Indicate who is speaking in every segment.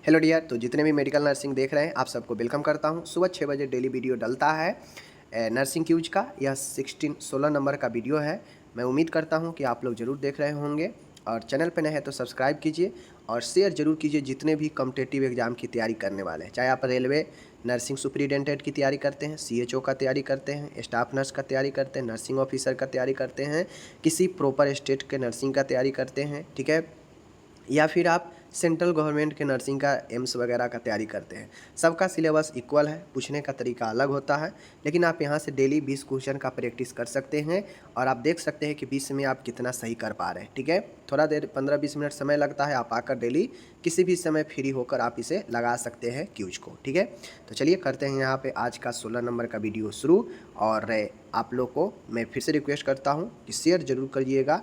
Speaker 1: Hello dear, तो जितने भी मेडिकल नर्सिंग देख रहे हैं आप सबको वेलकम करता हूं। सुबह 6 बजे डेली वीडियो डलता है नर्सिंग क्यूज का। यह 16 नंबर का वीडियो है। मैं उम्मीद करता हूं कि आप लोग ज़रूर देख रहे होंगे और चैनल पे नए हैं तो सब्सक्राइब कीजिए और शेयर जरूर कीजिए जितने भी कॉम्पिटिटिव एग्जाम की तैयारी करने वाले हैं। चाहे आप रेलवे नर्सिंग सुपरिटेंडेंट की तैयारी करते हैं, CHO का तैयारी करते हैं, स्टाफ नर्स का तैयारी करते हैं, नर्सिंग ऑफिसर का तैयारी करते हैं, किसी प्रॉपर स्टेट के नर्सिंग का तैयारी करते हैं, ठीक है, या फिर आप सेंट्रल गवर्नमेंट के नर्सिंग का एम्स वगैरह का तैयारी करते हैं। सबका सिलेबस इक्वल है, पूछने का तरीका अलग होता है, लेकिन आप यहाँ से डेली 20 क्वेश्चन का प्रैक्टिस कर सकते हैं और आप देख सकते हैं कि 20 में आप कितना सही कर पा रहे हैं। ठीक है, थोड़ा देर 15-20 मिनट समय लगता है, आप आकर डेली किसी भी समय फ्री होकर आप इसे लगा सकते हैं क्यूज को। ठीक है, तो चलिए करते हैं यहाँ पे आज का 16 नंबर का वीडियो शुरू। और आप लोग को मैं फिर से रिक्वेस्ट करता हूँ कि शेयर जरूर करिएगा,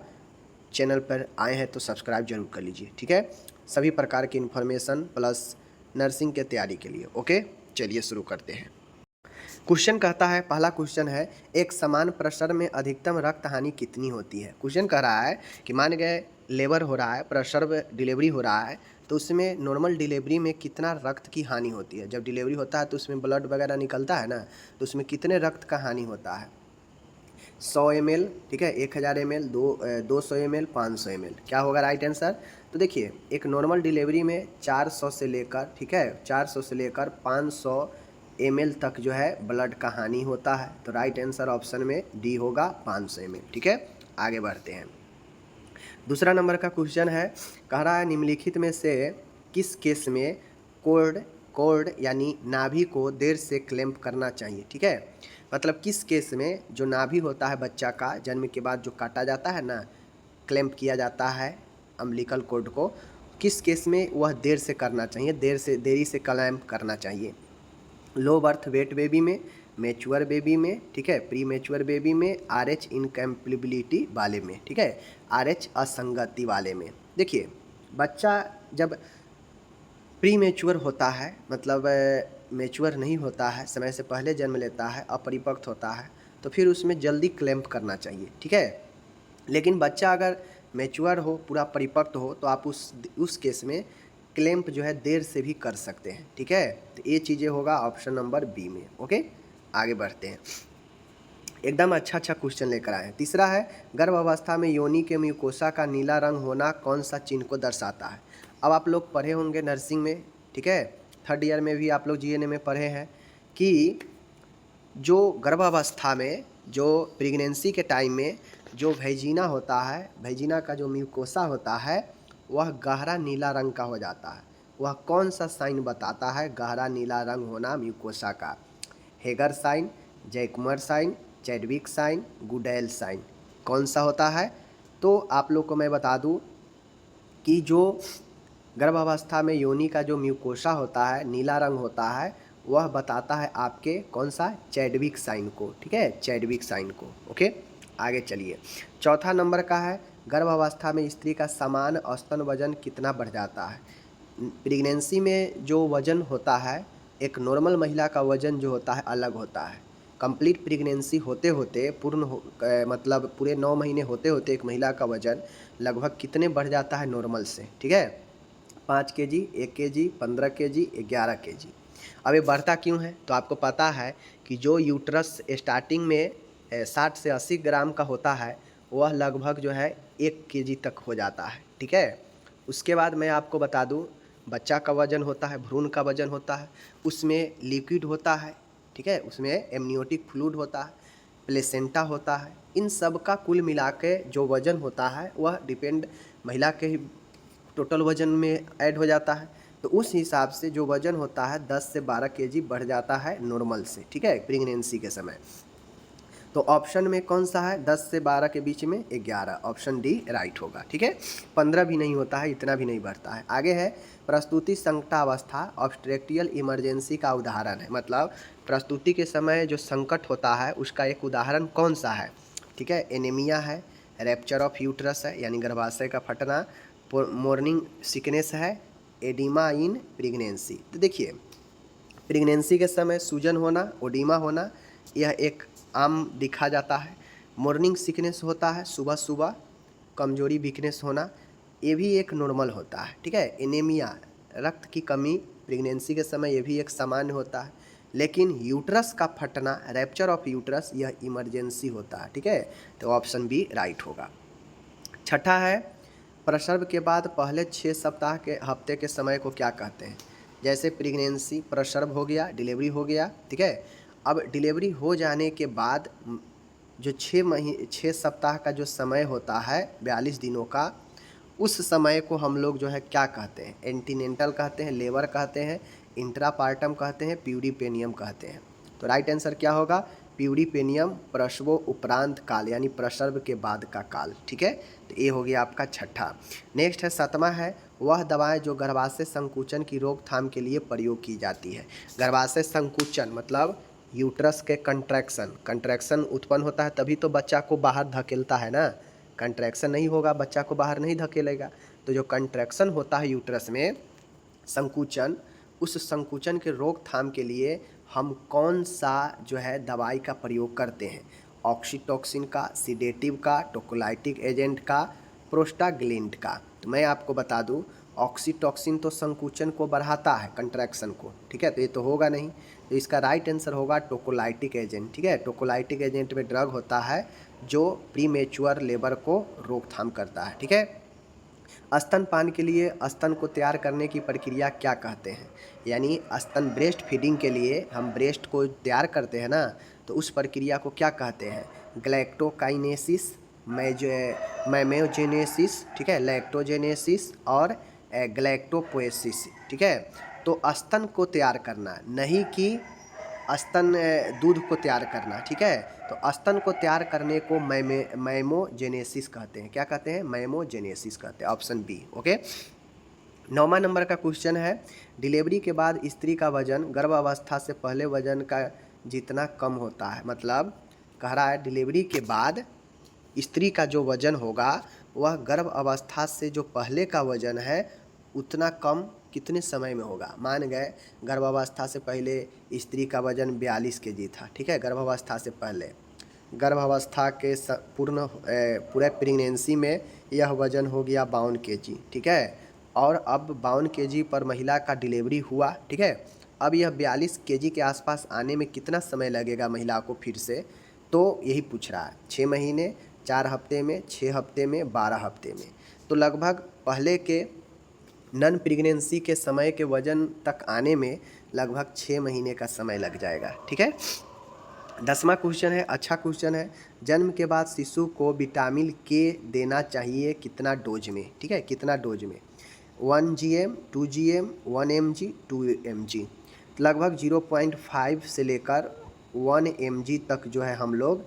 Speaker 1: चैनल पर आए हैं तो सब्सक्राइब जरूर कर लीजिए। ठीक है, सभी प्रकार की इन्फॉर्मेशन प्लस नर्सिंग के तैयारी के लिए। ओके, चलिए शुरू करते हैं। क्वेश्चन कहता है, पहला क्वेश्चन है, एक समान प्रसर में अधिकतम रक्त हानि कितनी होती है। क्वेश्चन कह रहा है कि मान गए लेबर हो रहा है, प्रसर डिलीवरी हो रहा है, तो उसमें नॉर्मल डिलीवरी में कितना रक्त की हानि होती है। जब डिलीवरी होता है तो उसमें ब्लड वगैरह निकलता है ना, तो उसमें कितने रक्त का हानि होता है। 100 ml, ठीक है, 1000 ml, 200 ml, 500 ml, क्या होगा राइट आंसर। तो देखिए, एक नॉर्मल डिलीवरी में 400 से लेकर, ठीक है, 400 से लेकर 500 ml तक जो है ब्लड का हानि होता है। तो राइट आंसर ऑप्शन में डी होगा 500 ml। ठीक है, आगे बढ़ते हैं। दूसरा नंबर का क्वेश्चन है, कह रहा है निम्नलिखित में से किस केस में कोर्ड कोर्ड यानी नाभि को देर से क्लैंप करना चाहिए। ठीक है, मतलब किस केस में जो नाभि होता है बच्चा का जन्म के बाद जो काटा जाता है ना, क्लैंप किया जाता है अम्बिलिकल कोर्ड को, किस केस में वह देर से करना चाहिए, देरी से क्लैंप करना चाहिए। लो बर्थ वेट बेबी में, मैच्योर बेबी में, ठीक है, प्री मैच्योर बेबी में, RH इनकम्पेटिबिलिटी वाले में, ठीक है, RH असंगति वाले में। देखिए, बच्चा जब प्री मैच्योर होता है, मतलब मैच्योर नहीं होता है, समय से पहले जन्म लेता है, अपरिपक्व होता है, तो फिर उसमें जल्दी क्लैंप करना चाहिए। ठीक है, लेकिन बच्चा अगर मैच्योर हो, पूरा परिपक्व हो, तो आप उस केस में क्लैंप जो है देर से भी कर सकते हैं। ठीक है, तो ये चीज़ें होगा ऑप्शन नंबर बी में। ओके, आगे बढ़ते हैं। एकदम अच्छा क्वेश्चन लेकर आए हैं। तीसरा है, गर्भावस्था में योनि के म्यूकोसा का नीला रंग होना कौन सा चिन्ह को दर्शाता है। अब आप लोग पढ़े होंगे नर्सिंग में, ठीक है, 3rd ईयर में भी आप लोग GNA में पढ़े हैं कि जो गर्भावस्था में, जो प्रेगनेंसी के टाइम में जो भेजिना होता है, भेजिना का जो म्यूकोसा होता है वह गहरा नीला रंग का हो जाता है। वह कौन सा साइन बताता है गहरा नीला रंग होना म्यूकोसा का। Hegar sign, Jacquemier sign, Chadwick sign, Goodell sign, कौन सा होता है। तो आप लोग को मैं बता दूं कि जो गर्भावस्था में योनि का जो म्यूकोसा होता है नीला रंग होता है, वह बताता है आपके कौन सा, चैडविक साइन को। ठीक है, चैडविक साइन को। ओके, आगे चलिए। चौथा नंबर का है, गर्भावस्था में स्त्री का समान औसतन वजन कितना बढ़ जाता है। प्रेगनेंसी में जो वजन होता है, एक नॉर्मल महिला का वजन जो होता है अलग होता है। कंप्लीट प्रेगनेंसी होते होते मतलब पूरे 9 महीने होते होते एक महिला का वजन लगभग कितने बढ़ जाता है नॉर्मल से। ठीक है, 5 kg, 1 kg, 15 kg, 11 kg। अब ये बढ़ता क्यों है, तो आपको पता है कि जो यूट्रस स्टार्टिंग में 60 से 80 ग्राम का होता है, वह लगभग जो है 1 kg तक हो जाता है। ठीक है, उसके बाद मैं आपको बता दूं, बच्चा का वजन होता है, भ्रूण का वजन होता है, उसमें लिक्विड होता है, ठीक है, उसमें एमनियोटिक फ्लूइड होता है, प्लेसेंटा होता है। इन सब का कुल मिला के जो वजन होता है वह डिपेंड महिला के ही टोटल वजन में ऐड हो जाता है। तो उस हिसाब से जो वजन होता है 10 से 12 kg बढ़ जाता है नॉर्मल से। ठीक है, प्रेगनेंसी के समय। तो ऑप्शन में कौन सा है, 10 से 12 के बीच में 11, ऑप्शन डी राइट होगा। ठीक है, 15 भी नहीं होता है, इतना भी नहीं बढ़ता है। आगे है, प्रस्तुति संकटावस्था ऑब्स्ट्रक्टियल इमरजेंसी का उदाहरण है। मतलब प्रस्तुति के समय जो संकट होता है उसका एक उदाहरण कौन सा है। ठीक है, एनीमिया है, रैप्चर ऑफ यूट्रस है यानी गर्भाशय का फटना, मॉर्निंग सिकनेस है, एडिमा इन प्रेगनेंसी। तो देखिए, प्रेगनेंसी के समय सूजन होना, ओडिमा होना, यह एक आम दिखा जाता है। मॉर्निंग सिकनेस होता है, सुबह सुबह कमजोरी वीकनेस होना, ये भी एक नॉर्मल होता है। ठीक है, एनीमिया रक्त की कमी प्रेगनेंसी के समय ये भी एक सामान्य होता है, लेकिन यूट्रस का फटना, रैप्चर ऑफ यूट्रस, यह इमरजेंसी होता है। ठीक है, तो ऑप्शन बी राइट होगा। छठा है, प्रसव के बाद पहले 6 सप्ताह के हफ्ते के समय को क्या कहते हैं? जैसे प्रेगनेंसी, प्रसव हो गया, डिलीवरी हो गया। ठीक है, अब डिलीवरी हो जाने के बाद जो 6 सप्ताह का जो समय होता है 42 दिनों का, उस समय को हम लोग जो है क्या कहते हैं? एंटीनेंटल कहते हैं, लेबर कहते हैं, इंट्रापार्टम कहते हैं, प्यूरिपेनियम कहते हैं। तो राइट आंसर क्या होगा? प्यूरिपेनियम, प्रसव उपरांत काल, यानी प्रसव के बाद का काल। ठीक है, तो ये हो गया आपका छठा। नेक्स्ट है 7वां है, वह दवाएं जो गर्भाशय संकुचन की रोकथाम के लिए प्रयोग की जाती है। गर्भाशय संकुचन मतलब यूट्रस के कंट्रैक्शन उत्पन्न होता है, तभी तो बच्चा को बाहर धकेलता है ना। कंट्रैक्शन नहीं होगा, बच्चा को बाहर नहीं धकेलेगा। तो जो कंट्रैक्शन होता है यूट्रस में, संकुचन, उस संकुचन के रोकथाम के लिए हम कौन सा जो है दवाई का प्रयोग करते हैं? ऑक्सीटोसिन का, सीडेटिव का, टोकोलाइटिक एजेंट का, प्रोस्टाग्लैंड का। तो मैं आपको बता दूं, ऑक्सीटोसिन तो संकुचन को बढ़ाता है, कंट्रैक्शन को। ठीक है, तो ये तो होगा नहीं, तो इसका राइट आंसर होगा टोकोलाइटिक एजेंट। ठीक है, टोकोलाइटिक एजेंट में ड्रग होता है जो प्रीमेच्योर लेबर को रोकथाम करता है। ठीक है, स्तनपान के लिए स्तन को तैयार करने की प्रक्रिया क्या कहते हैं? यानी स्तन ब्रेस्ट फीडिंग के लिए हम ब्रेस्ट को तैयार करते हैं ना, तो उस प्रक्रिया को क्या कहते हैं? ग्लैक्टोकाइनेसिस, मैमोजेनेसिस, ठीक है, लैक्टोजेनेसिस और ग्लैक्टोपोएसिस। ठीक है, तो स्तन को तैयार करना, नहीं कि स्तन दूध को तैयार करना। ठीक है, तो स्तन को तैयार करने को मैमोजेनेसिस कहते हैं। क्या कहते हैं? मैमोजेनेसिस कहते हैं। Option B. ओके, 9वां नंबर का क्वेश्चन है, डिलीवरी के बाद स्त्री का वजन गर्भ अवस्था से पहले वजन का जितना कम होता है। मतलब कह रहा है डिलीवरी के बाद स्त्री का जो वजन होगा वह गर्भ अवस्था से जो पहले का वजन है उतना कम कितने समय में होगा? मान गए गर्भावस्था से पहले स्त्री का वजन 42 केजी था। ठीक है, गर्भावस्था से पहले, गर्भावस्था के पूरे प्रेगनेंसी में यह वजन हो गया 52 केजी। ठीक है, और अब 52 केजी पर महिला का डिलीवरी हुआ। ठीक है, अब यह 42 केजी के आसपास आने में कितना समय लगेगा महिला को फिर से? तो यही पूछ रहा है, 6 महीने, 4 हफ्ते में, 6 हफ्ते में, 12 हफ्ते में। तो लगभग पहले के नन प्रेगनेंसी के समय के वजन तक आने में लगभग 6 महीने का समय लग जाएगा। ठीक है, 10वां क्वेश्चन है, अच्छा क्वेश्चन है, जन्म के बाद शिशु को विटामिन के देना चाहिए कितना डोज में? ठीक है, कितना डोज में? 1 GM, 2 GM, 1 mg, 2 mg। लगभग 0.5 से लेकर 1 mg तक जो है हम लोग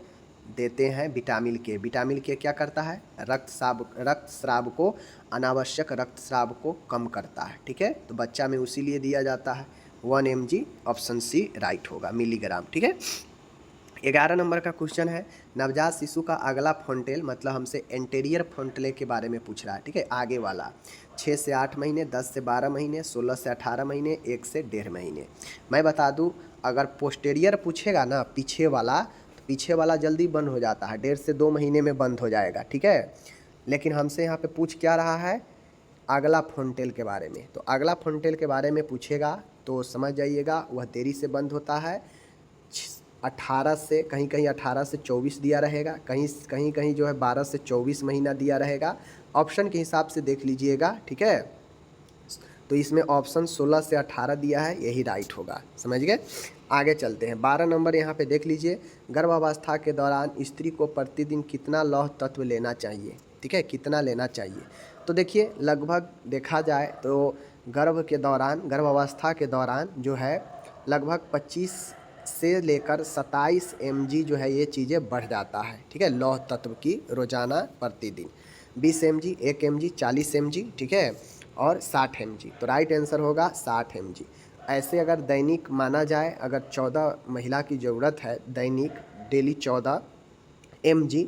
Speaker 1: देते हैं विटामिन के। विटामिन के क्या करता है? रक्तस्राव को, अनावश्यक रक्तस्राव को कम करता है। ठीक है, तो बच्चा में उसी लिए दिया जाता है। 1 mg, ऑप्शन सी राइट होगा, मिलीग्राम। ठीक है, 11 नंबर का क्वेश्चन है, नवजात शिशु का अगला फ्रंटेल, मतलब हमसे एंटेरियर फ्रंटले के बारे में पूछ रहा है। ठीक है, आगे वाला 6 से 8 महीने, 10 से 12 महीने, 16 से 18 महीने, 1 से 1.5 महीने। मैं बता दूं, अगर पोस्टेरियर पूछेगा ना, पीछे वाला, तो पीछे वाला जल्दी बंद हो जाता है, 1.5 से 2 महीने में बंद हो जाएगा। ठीक है, लेकिन हमसे यहाँ पे पूछ क्या रहा है? अगला फ्रंटेल के बारे में। तो अगला फ्रंटेल के बारे में पूछेगा तो समझ जाइएगा वह देरी से बंद होता है। 18 से कहीं 18 से 24 दिया रहेगा, कहीं कहीं जो है 12 से 24 महीना दिया रहेगा। ऑप्शन के हिसाब से देख लीजिएगा। ठीक है, तो इसमें ऑप्शन 16 से 18 दिया है, यही राइट होगा। समझ गए? आगे चलते हैं। 12 नंबर यहाँ पे देख लीजिए, गर्भावस्था के दौरान स्त्री को प्रतिदिन कितना लौह तत्व लेना चाहिए? ठीक है, कितना लेना चाहिए? तो देखिए, लगभग देखा जाए तो गर्भावस्था के दौरान जो है लगभग 25 से लेकर 27 mg जो है ये चीज़ें बढ़ जाता है। ठीक है, लौह तत्व की रोजाना प्रतिदिन 20 mg, 1 mg, 40 mg, ठीक है, और 60 mg। तो राइट आंसर होगा 60 mg। ऐसे अगर दैनिक माना जाए, अगर 14 महिला की ज़रूरत है दैनिक डेली 14 mg,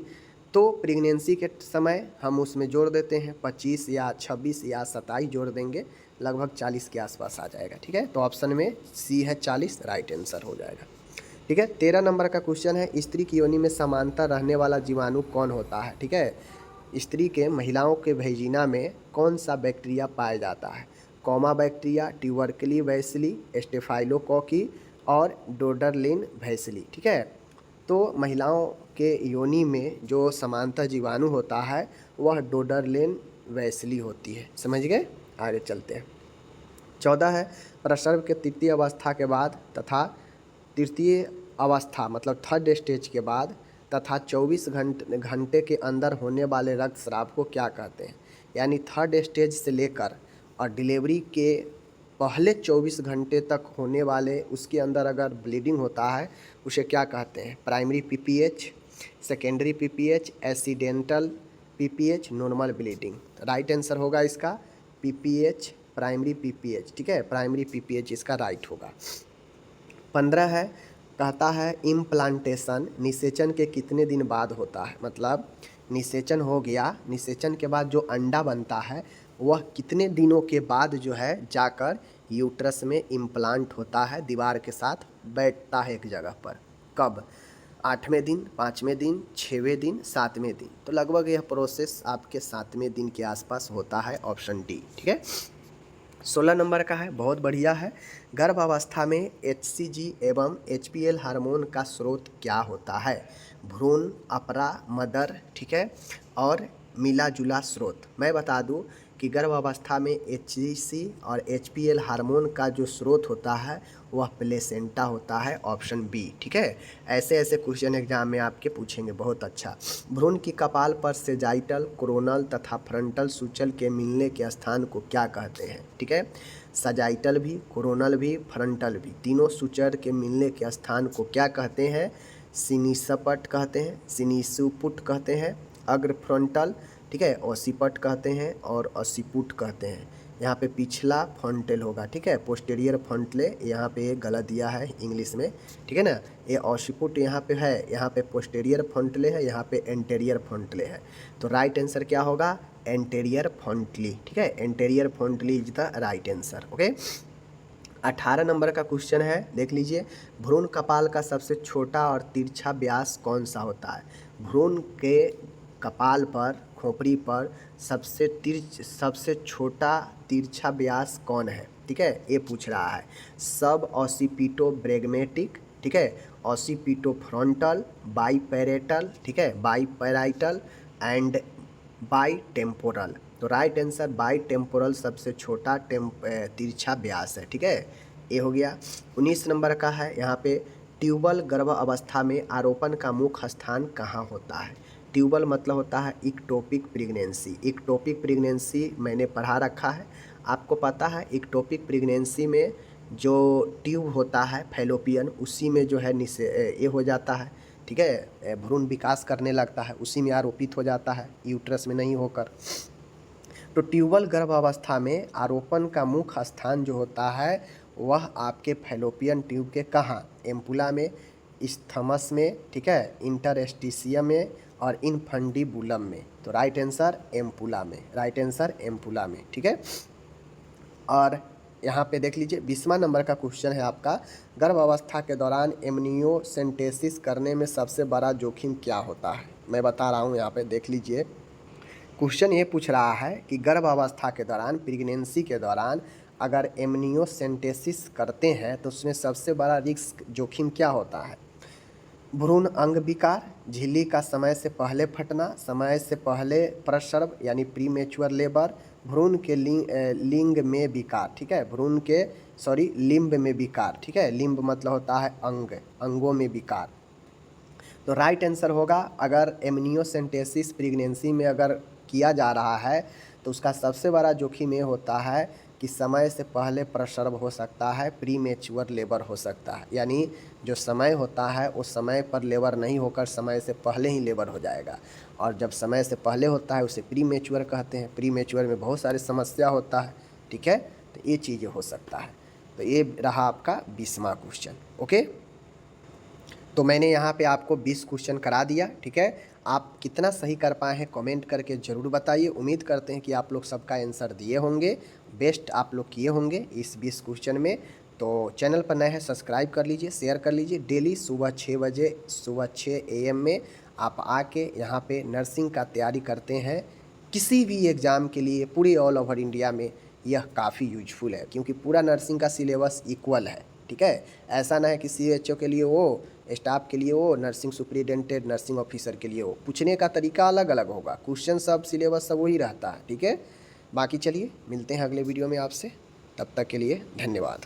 Speaker 1: तो प्रेगनेंसी के समय हम उसमें जोड़ देते हैं 25 या 26 या 27 जोड़ देंगे, लगभग 40 के आसपास आ जाएगा। ठीक है, तो ऑप्शन में सी है 40, राइट आंसर हो जाएगा। ठीक है, 13 नंबर का क्वेश्चन है, स्त्री की योनि में समांतर रहने वाला जीवाणु कौन होता है? ठीक है, स्त्री के, महिलाओं के भेजिना में कौन सा बैक्टीरिया पाया जाता है? कॉमा बैक्टीरिया, ट्यूबरकली बैसिली, स्टेफाइलोकोकी और डोडरलिन भैसिली। ठीक है, तो महिलाओं के योनि में जो समानता जीवाणु होता है वह डोडरलिन वैसिली होती है। समझ गए? आगे चलते हैं। 14 है, प्रसव के तृतीय अवस्था के बाद तथा तृतीय अवस्था मतलब थर्ड स्टेज के बाद तथा 24 घंटे के अंदर होने वाले रक्तस्राव को क्या कहते हैं? यानी थर्ड स्टेज से लेकर और डिलीवरी के पहले 24 घंटे तक होने वाले उसके अंदर अगर ब्लीडिंग होता है उसे क्या कहते हैं? Primary PPH, secondary PPH, accidental PPH, normal bleeding. Right answer होगा इसका पीपीएच, प्राइमरी पीपीएच। ठीक है, प्राइमरी पीपीएच इसका राइट होगा। 15 है, कहता है इम्प्लांटेशन निषेचन के कितने दिन बाद होता है? मतलब निषेचन हो गया, निषेचन के बाद जो अंडा बनता है वह कितने दिनों के बाद जो है जाकर यूट्रस में इम्प्लांट होता है, दीवार के साथ बैठता है एक जगह पर। कब? 8वें दिन, 5वें दिन, 6वें दिन, 7वें दिन। तो लगभग यह प्रोसेस आपके 7वें दिन के आसपास होता है, ऑप्शन डी। ठीक है, 16 नंबर का है, बहुत बढ़िया है। गर्भावस्था में HCG एवं HPL हार्मोन का स्रोत क्या होता है? भ्रूण, अपरा, मदर। ठीक है, और मिला जुला स्रोत। मैं बता दूं कि गर्भावस्था में HCG और HPL हार्मोन का जो स्रोत होता है वह प्लेसेंटा होता है, ऑप्शन बी। ठीक है, ऐसे ऐसे क्वेश्चन एग्जाम में आपके पूछेंगे, बहुत अच्छा। भ्रूण की कपाल पर सेजाइटल, कोरोनल तथा फ्रंटल सूचल के मिलने के स्थान को क्या कहते हैं? ठीक है, सजाइटल भी, कोरोनल भी, फ्रंटल भी, तीनों सूचर के मिलने के स्थान को क्या कहते हैं? सिनिसपट कहते हैं, सिनिसुपुट कहते हैं, अग्र फ्रंटल। ठीक है, ओसिपट कहते हैं और ओसिपुट कहते हैं। यहाँ पे पिछला फ्रंटल होगा। ठीक है, पोस्टेरियर फ्रंटले यहाँ पे ये गलत दिया है इंग्लिश में। ठीक है ना, ये ओसिपुट यहाँ पे है, यहाँ पे पोस्टेरियर फ्रंटले है, यहाँ पे एंटेरियर फ्रंटले है। तो राइट आंसर क्या होगा? Anterior frontly. ठीक है, anterior frontly is the right answer. Okay, 18 number का क्वेश्चन है, देख लीजिए। भ्रूण कपाल का सबसे छोटा और तिरछा व्यास कौन सा होता है? भ्रूण के कपाल पर, खोपड़ी पर सबसे छोटा तिरछा व्यास कौन है? ठीक है, ये पूछ रहा है। सब ऑसिपिटो ब्रेगमेटिक, ठीक है, ऑसिपिटो फ्रंटल, बाईपैरेटल, ठीक है, बाईपैराइटल एंड बाई टेम्पोरल। तो राइट आंसर बाई टेम्पोरल सबसे छोटा तिरछा व्यास है। ठीक है, ये हो गया। 19 नंबर का है, यहाँ पे ट्यूबल गर्भ अवस्था में आरोपण का मुख्य स्थान कहाँ होता है? ट्यूबल मतलब होता है इक्टोपिक प्रेगनेंसी। इक्टोपिक प्रेगनेंसी मैंने पढ़ा रखा है, आपको पता है। इक्टोपिक प्रेगनेंसी में जो ट्यूब होता है फैलोपियन, उसी में जो है ये हो जाता है। ठीक है, भ्रूण विकास करने लगता है, उसी में आरोपित हो जाता है, यूट्रस में नहीं होकर। तो ट्यूबल गर्भावस्था में आरोपण का मुख्य स्थान जो होता है वह आपके फैलोपियन ट्यूब के कहाँ? एम्पुला में, इस्थमस में, ठीक है, इंटरस्टिशियम में और इनफंडिबुलम में। तो राइट आंसर एम्पुला में, राइट आंसर एम्पुला में। ठीक है, और यहाँ पे देख लीजिए 20वां नंबर का क्वेश्चन है आपका। गर्भावस्था के दौरान एमनियोसेंटेसिस करने में सबसे बड़ा जोखिम क्या होता है? मैं बता रहा हूँ, यहाँ पे देख लीजिए। क्वेश्चन ये पूछ रहा है कि गर्भावस्था के दौरान, प्रेगनेंसी के दौरान अगर एमनियोसेंटेसिस करते हैं तो उसमें सबसे बड़ा रिस्क जोखिम क्या होता है? भ्रूण अंग विकार, झिल्ली का समय से पहले फटना, समय से पहले प्रसव यानी प्रीमेच्योर लेबर, भ्रूण के लिंग में विकार। ठीक है, भ्रूण के लिम्ब में विकार। ठीक है, लिम्ब मतलब होता है अंग, अंगों में विकार। तो राइट आंसर होगा, अगर एमनियोसेंटेसिस प्रेगनेंसी में अगर किया जा रहा है तो उसका सबसे बड़ा जोखिम ये होता है कि समय से पहले प्रसव हो सकता है, प्रीमेच्योर लेबर हो सकता है। यानी जो समय होता है उस समय पर लेबर नहीं होकर समय से पहले ही लेबर हो जाएगा, और जब समय से पहले होता है उसे प्रीमेच्योर कहते हैं। प्रीमेच्योर में बहुत सारी समस्या होता है। ठीक है, तो ये चीज़ें हो सकता है। तो ये रहा आपका 20वां क्वेश्चन। ओके, तो मैंने यहाँ पे आपको 20 क्वेश्चन करा दिया। ठीक है, आप कितना सही कर पाए हैं कमेंट करके ज़रूर बताइए। उम्मीद करते हैं कि आप लोग सबका आंसर दिए होंगे, बेस्ट आप लोग किए होंगे इस 20 क्वेश्चन में। तो चैनल पर नए हैं सब्सक्राइब कर लीजिए, शेयर कर लीजिए। डेली सुबह 6 बजे, सुबह 6 AM में आप आके यहाँ पे नर्सिंग का तैयारी करते हैं, किसी भी एग्ज़ाम के लिए पूरे ऑल ओवर इंडिया में यह काफ़ी यूजफुल है, क्योंकि पूरा नर्सिंग का सिलेबस इक्वल है। ठीक है, ऐसा ना है कि CHO के लिए वो, स्टाफ के लिए वो, नर्सिंग सुपरिटेंडेंट, नर्सिंग ऑफिसर के लिए वो। पूछने का तरीका अलग अलग होगा, क्वेश्चन सब, सिलेबस सब वही रहता है। ठीक है, बाकी चलिए मिलते हैं अगले वीडियो में आपसे, तब तक के लिए धन्यवाद।